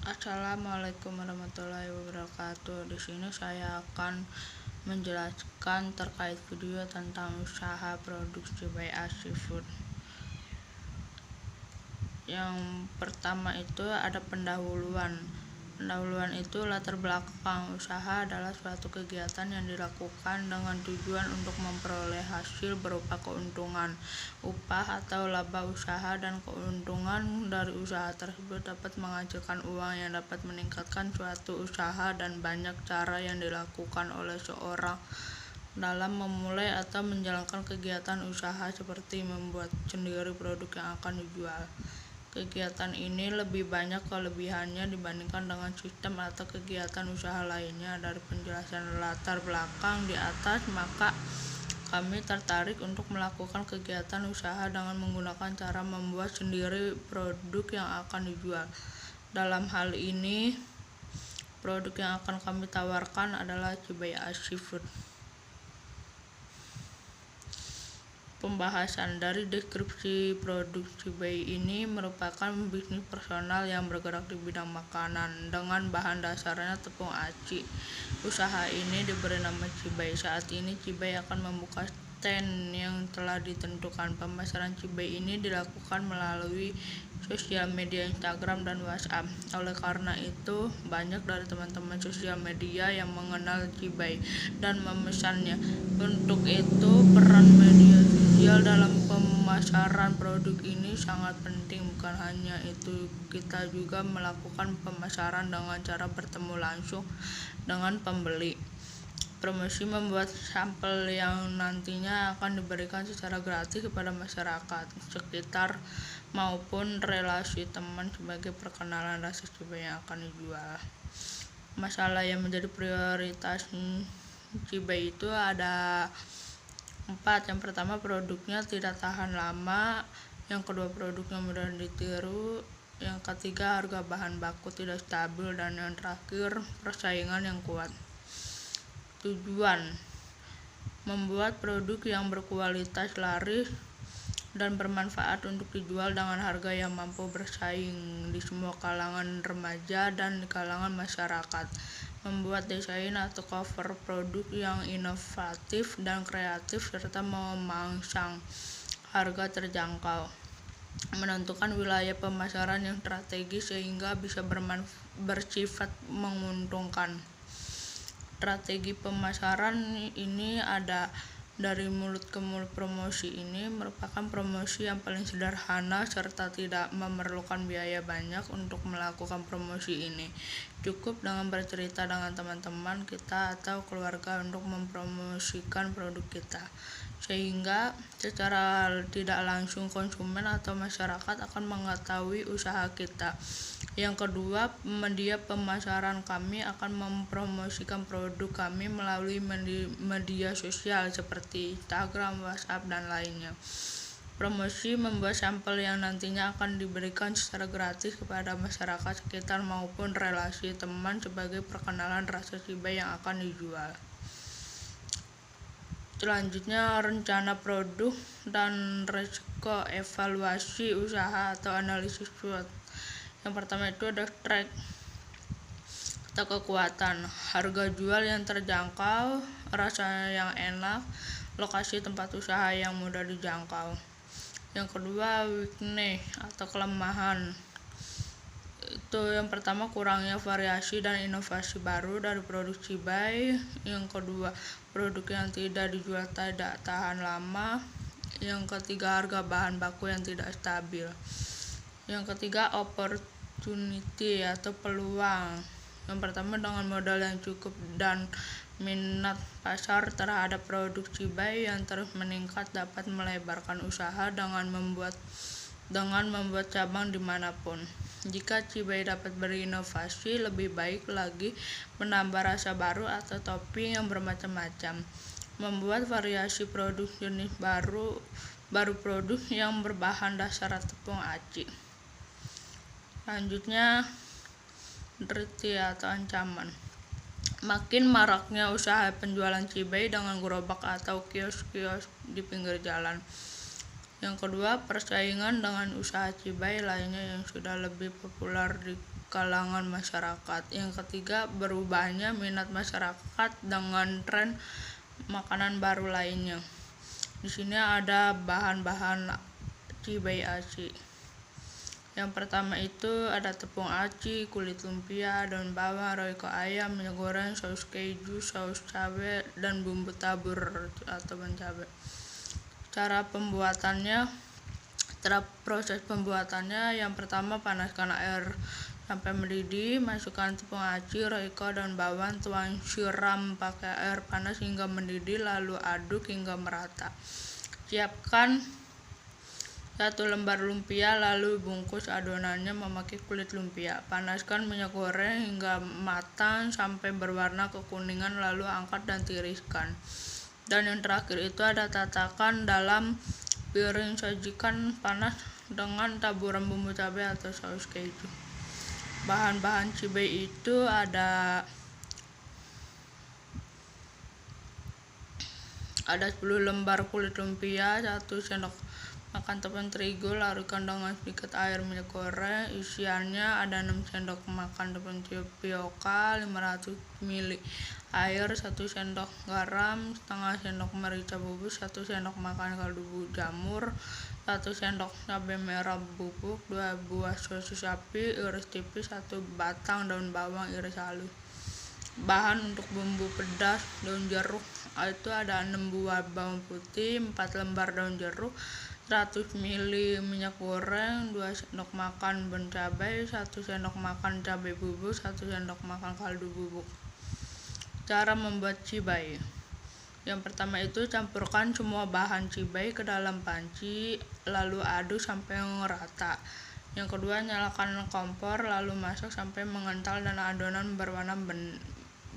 Assalamualaikum warahmatullahi wabarakatuh. Di sini saya akan menjelaskan terkait video tentang usaha produksi by Seafood. Yang pertama itu ada pendahuluan. Pendahuluan itu latar belakang usaha adalah suatu kegiatan yang dilakukan dengan tujuan untuk memperoleh hasil berupa keuntungan, upah atau laba usaha, dan keuntungan dari usaha tersebut dapat menghasilkan uang yang dapat meningkatkan suatu usaha, dan banyak cara yang dilakukan oleh seorang dalam memulai atau menjalankan kegiatan usaha seperti membuat sendiri produk yang akan dijual. Kegiatan ini lebih banyak kelebihannya dibandingkan dengan sistem atau kegiatan usaha lainnya. Dari penjelasan latar belakang di atas, maka kami tertarik untuk melakukan kegiatan usaha dengan menggunakan cara membuat sendiri produk yang akan dijual. Dalam hal ini, produk yang akan kami tawarkan adalah Cibai Seafood. Pembahasan dari deskripsi produk Cibai ini merupakan bisnis personal yang bergerak di bidang makanan dengan bahan dasarnya tepung aci. Usaha ini diberi nama Cibai. Saat ini Cibai akan membuka stand yang telah ditentukan. Pemasaran Cibai ini dilakukan melalui sosial media Instagram dan WhatsApp. Oleh karena itu, banyak dari teman-teman sosial media yang mengenal Cibai dan memesannya. Untuk itu, peran media sosial dalam pemasaran produk ini sangat penting. Bukan hanya itu, kita juga melakukan pemasaran dengan cara bertemu langsung dengan pembeli. Promosi membuat sampel yang nantinya akan diberikan secara gratis kepada masyarakat sekitar maupun relasi teman sebagai perkenalan rasa Cibai yang akan dijual. Masalah yang menjadi prioritas Cibai itu ada 4. Yang pertama, produknya tidak tahan lama. Yang kedua, produknya mudah ditiru. Yang ketiga, harga bahan baku tidak stabil. Dan yang terakhir, persaingan yang kuat. Tujuan: membuat produk yang berkualitas, laris, dan bermanfaat untuk dijual dengan harga yang mampu bersaing di semua kalangan remaja dan di kalangan masyarakat. Membuat desain atau cover produk yang inovatif dan kreatif serta memangsang harga terjangkau. Menentukan wilayah pemasaran yang strategis sehingga bisa bersifat menguntungkan. Strategi pemasaran ini ada dari mulut ke mulut. Promosi ini merupakan promosi yang paling sederhana serta tidak memerlukan biaya banyak untuk melakukan promosi ini. Cukup dengan bercerita dengan teman-teman kita atau keluarga untuk mempromosikan produk kita, sehingga secara tidak langsung konsumen atau masyarakat akan mengetahui usaha kita. Yang kedua, media pemasaran kami akan mempromosikan produk kami melalui media sosial seperti Instagram, WhatsApp, dan lainnya. Promosi membuat sampel yang nantinya akan diberikan secara gratis kepada masyarakat sekitar maupun relasi teman sebagai perkenalan rasa Cibai yang akan dijual. Selanjutnya, rencana produk dan risiko evaluasi usaha atau analisis SWOT. Yang pertama itu ada strength atau kekuatan, harga jual yang terjangkau, rasa yang enak, lokasi tempat usaha yang mudah dijangkau. Yang kedua, weakness atau kelemahan. Itu yang pertama, kurangnya variasi dan inovasi baru dari produk Cibai. Yang kedua, produk yang tidak dijual tidak tahan lama. Yang ketiga, harga bahan baku yang tidak stabil. Yang ketiga, opportunity atau peluang. Yang pertama, dengan modal yang cukup dan minat pasar terhadap produk Cibai yang terus meningkat, dapat melebarkan usaha dengan membuat cabang dimanapun. Jika Cibai dapat berinovasi lebih baik lagi, menambah rasa baru atau topping yang bermacam-macam, membuat variasi produk jenis baru produk yang berbahan dasar tepung aci. Selanjutnya, threat atau ancaman. Makin maraknya usaha penjualan Cibai dengan gerobak atau kios-kios di pinggir jalan. Yang kedua, persaingan dengan usaha Cibai lainnya yang sudah lebih populer di kalangan masyarakat. Yang ketiga, berubahnya minat masyarakat dengan tren makanan baru lainnya. Di sini ada bahan-bahan cibay aci. Yang pertama itu ada tepung aci, kulit lumpia, daun bawang, royco ayam, minyak goreng, saus keju, saus cabai, dan bumbu tabur atau cabai. Proses pembuatannya, yang pertama panaskan air sampai mendidih, masukkan tepung aci, royco, daun bawang, tuang siram pakai air panas hingga mendidih, lalu aduk hingga merata. Siapkan 1 lembar lumpia, lalu bungkus adonannya memakai kulit lumpia. Panaskan minyak goreng hingga matang sampai berwarna kekuningan, lalu angkat dan tiriskan. Dan yang terakhir itu ada tatakan dalam piring, sajikan panas dengan taburan bumbu cabai atau saus keju. Bahan-bahan cibay itu ada 10 lembar kulit lumpia, 1 sendok makan tepung terigu, larutkan dengan sedikit air minyak goreng. Isiannya ada 6 sendok makan tepung tapioka, 500 ml air, 1 sendok garam, setengah sendok merica bubuk, 1 sendok makan kaldu jamur, 1 sendok cabai merah bubuk, 2 buah sosis sapi iris tipis, 1 batang daun bawang iris halus. Bahan untuk bumbu pedas daun jeruk itu ada 6 buah bawang putih, 4 lembar daun jeruk, 100 ml minyak goreng, 2 sendok makan bon cabai, 1 sendok makan cabai bubuk, 1 sendok makan kaldu bubuk. Cara membuat cibay. Yang pertama itu campurkan semua bahan cibay ke dalam panci, lalu aduk sampai merata. Yang kedua, nyalakan kompor, lalu masak sampai mengental dan adonan berwarna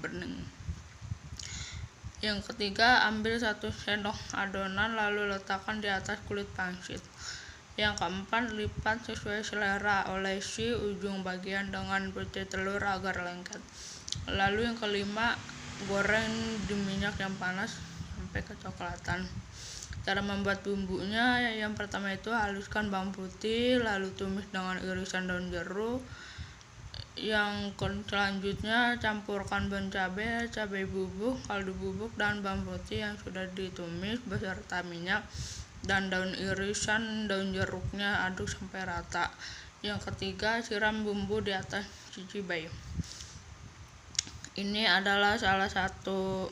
bening. Yang ketiga, ambil 1 sendok adonan lalu letakkan di atas kulit pangsit. Yang keempat, lipat sesuai selera, olesi ujung bagian dengan putih telur agar lengket. Lalu yang kelima, goreng di minyak yang panas sampai kecoklatan. Cara membuat bumbunya, yang pertama itu haluskan bawang putih, lalu tumis dengan irisan daun jeruk. Yang selanjutnya, campurkan bon cabai, cabai bubuk, kaldu bubuk, dan bawang putih yang sudah ditumis beserta minyak dan daun irisan daun jeruknya, aduk sampai rata. Yang ketiga, siram bumbu di atas cibay. Ini adalah salah satu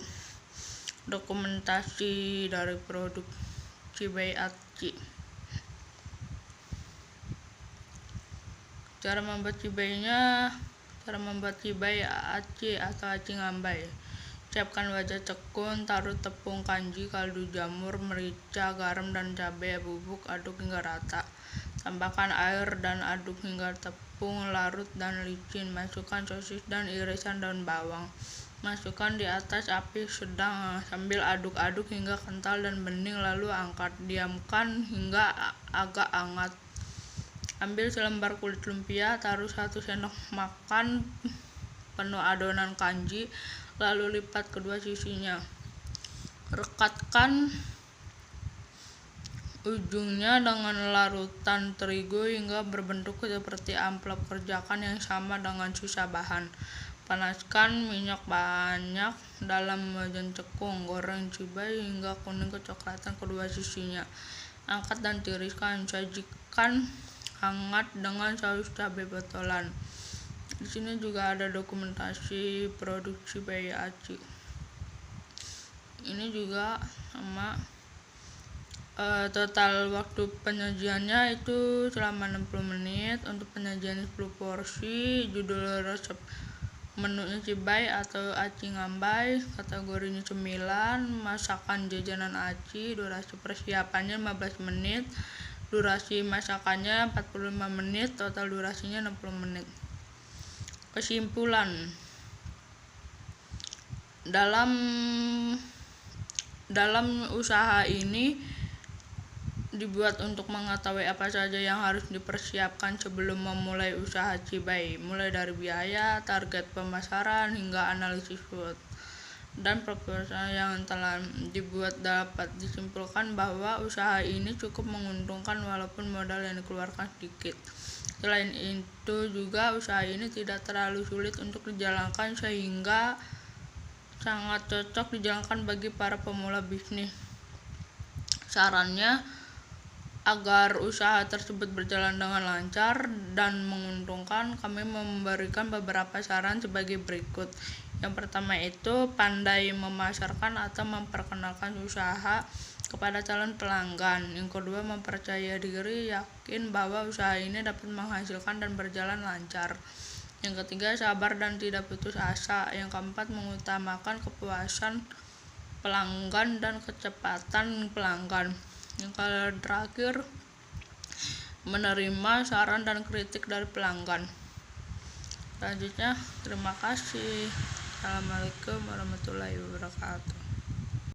dokumentasi dari produk cibay aci. Cara membuat cibay aci atau aci ngambay. Siapkan wajan cekun, taruh tepung kanji, kaldu jamur, merica, garam, dan cabai bubuk, aduk hingga rata. Tambahkan air dan aduk hingga tepung larut dan licin. Masukkan sosis dan irisan daun bawang. Masukkan di atas api sedang sambil aduk-aduk hingga kental dan bening, lalu angkat. Diamkan hingga agak hangat. Ambil selembar kulit lumpia, taruh 1 sendok makan penuh adonan kanji, lalu lipat kedua sisinya. Rekatkan ujungnya dengan larutan terigu hingga berbentuk seperti amplop. Kerjakan yang sama dengan sisa bahan. Panaskan minyak banyak dalam wajan cekung. Goreng cibay hingga kuning kecoklatan kedua sisinya. Angkat dan tiriskan. Sajikan hangat dengan saus cabai botolan. Di sini juga ada dokumentasi produk cibay aci. Ini juga sama. Total waktu penyajiannya itu selama 60 menit. Untuk penyajian 10 porsi. Judul resep menunya cibay atau aci ngambay. Kategorinya cemilan. Masakan jajanan aci. Durasi persiapannya 15 menit. Durasi masakannya 45 menit. Total durasinya 60 menit. Kesimpulan. Dalam usaha ini dibuat untuk mengetahui apa saja yang harus dipersiapkan sebelum memulai usaha cibay, mulai dari biaya, target pemasaran, hingga analisis SWOT. dan proposal yang telah dibuat dapat disimpulkan bahwa usaha ini cukup menguntungkan walaupun modal yang dikeluarkan sedikit. Selain itu juga usaha ini tidak terlalu sulit untuk dijalankan sehingga sangat cocok dijalankan bagi para pemula bisnis. Sarannya, agar usaha tersebut berjalan dengan lancar dan menguntungkan, kami memberikan beberapa saran sebagai berikut. Yang pertama itu, pandai memasarkan atau memperkenalkan usaha kepada calon pelanggan. Yang kedua, mempercayai diri, yakin bahwa usaha ini dapat menghasilkan dan berjalan lancar. Yang ketiga, sabar dan tidak putus asa. Yang keempat, mengutamakan kepuasan pelanggan dan kecepatan pelanggan. Yang terakhir, menerima saran dan kritik dari pelanggan. Selanjutnya, terima kasih. Assalamualaikum warahmatullahi wabarakatuh.